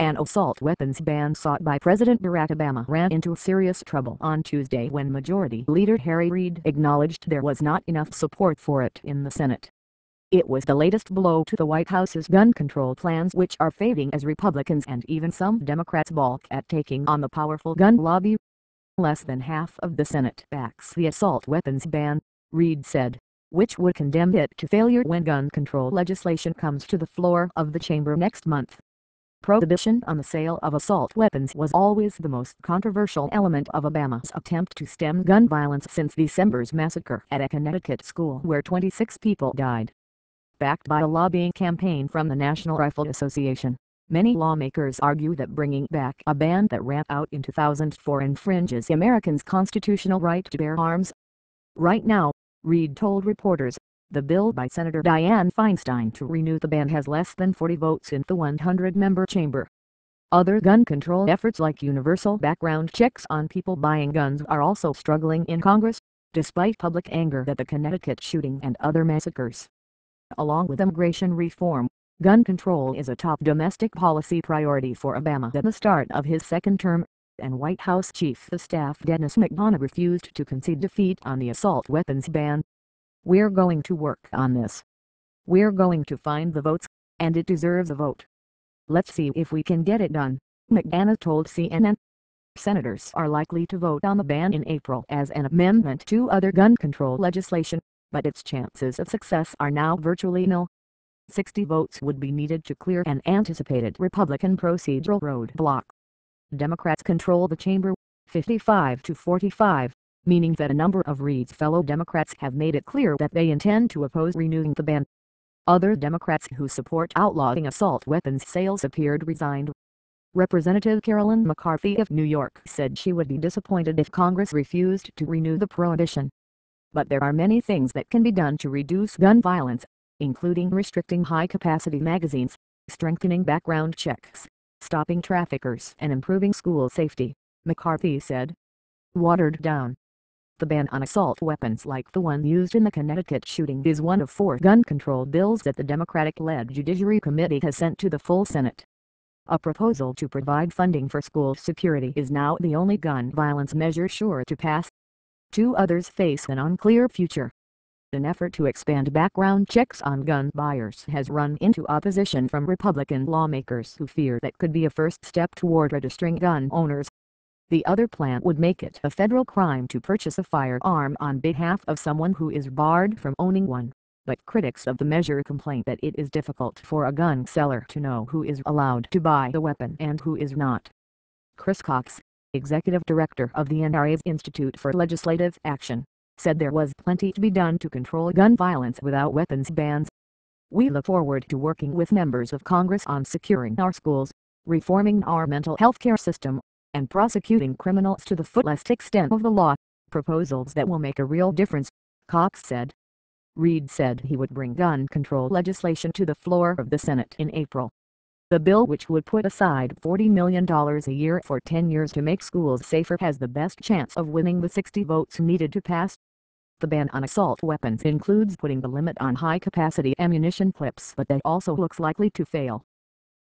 An assault weapons ban sought by President Barack Obama ran into serious trouble on Tuesday when Majority Leader Harry Reid acknowledged there was not enough support for it in the Senate. It was the latest blow to the White House's gun control plans, which are fading as Republicans and even some Democrats balk at taking on the powerful gun lobby. Less than half of the Senate backs the assault weapons ban, Reid said, which would condemn it to failure when gun control legislation comes to the floor of the chamber next month. Prohibition on the sale of assault weapons was always the most controversial element of Obama's attempt to stem gun violence since December's massacre at a Connecticut school where 26 people died. Backed by a lobbying campaign from the National Rifle Association, many lawmakers argue that bringing back a ban that ran out in 2004 infringes Americans' constitutional right to bear arms. Right now, Reid told reporters, the bill by Senator Dianne Feinstein to renew the ban has less than 40 votes in the 100-member chamber. Other gun control efforts like universal background checks on people buying guns are also struggling in Congress, despite public anger at the Connecticut shooting and other massacres. Along with immigration reform, gun control is a top domestic policy priority for Obama at the start of his second term, and White House Chief of Staff Dennis McDonough refused to concede defeat on the assault weapons ban. "We're going to work on this. We're going to find the votes, and it deserves a vote. Let's see if we can get it done," McDonough told CNN. Senators are likely to vote on the ban in April as an amendment to other gun control legislation, but its chances of success are now virtually nil. 60 votes would be needed to clear an anticipated Republican procedural roadblock. Democrats control the chamber, 55-45, meaning that a number of Reid's fellow Democrats have made it clear that they intend to oppose renewing the ban. Other Democrats who support outlawing assault weapons sales appeared resigned. Representative Carolyn McCarthy of New York said she would be disappointed if Congress refused to renew the prohibition. But there are many things that can be done to reduce gun violence, including restricting high-capacity magazines, strengthening background checks, stopping traffickers and improving school safety, McCarthy said. Watered down. The ban on assault weapons like the one used in the Connecticut shooting is one of 4 gun control bills that the Democratic-led Judiciary Committee has sent to the full Senate. A proposal to provide funding for school security is now the only gun violence measure sure to pass. 2 others face an unclear future. An effort to expand background checks on gun buyers has run into opposition from Republican lawmakers who fear that could be a first step toward registering gun owners. The other plan would make it a federal crime to purchase a firearm on behalf of someone who is barred from owning one, but critics of the measure complain that it is difficult for a gun seller to know who is allowed to buy the weapon and who is not. Chris Cox, executive director of the NRA's Institute for Legislative Action, said there was plenty to be done to control gun violence without weapons bans. "We look forward to working with members of Congress on securing our schools, reforming our mental health care system, and prosecuting criminals to the fullest extent of the law, proposals that will make a real difference," Cox said. Reid said he would bring gun control legislation to the floor of the Senate in April. The bill, which would put aside $40 million a year for 10 years to make schools safer, has the best chance of winning the 60 votes needed to pass. The ban on assault weapons includes putting the limit on high-capacity ammunition clips, but that also looks likely to fail.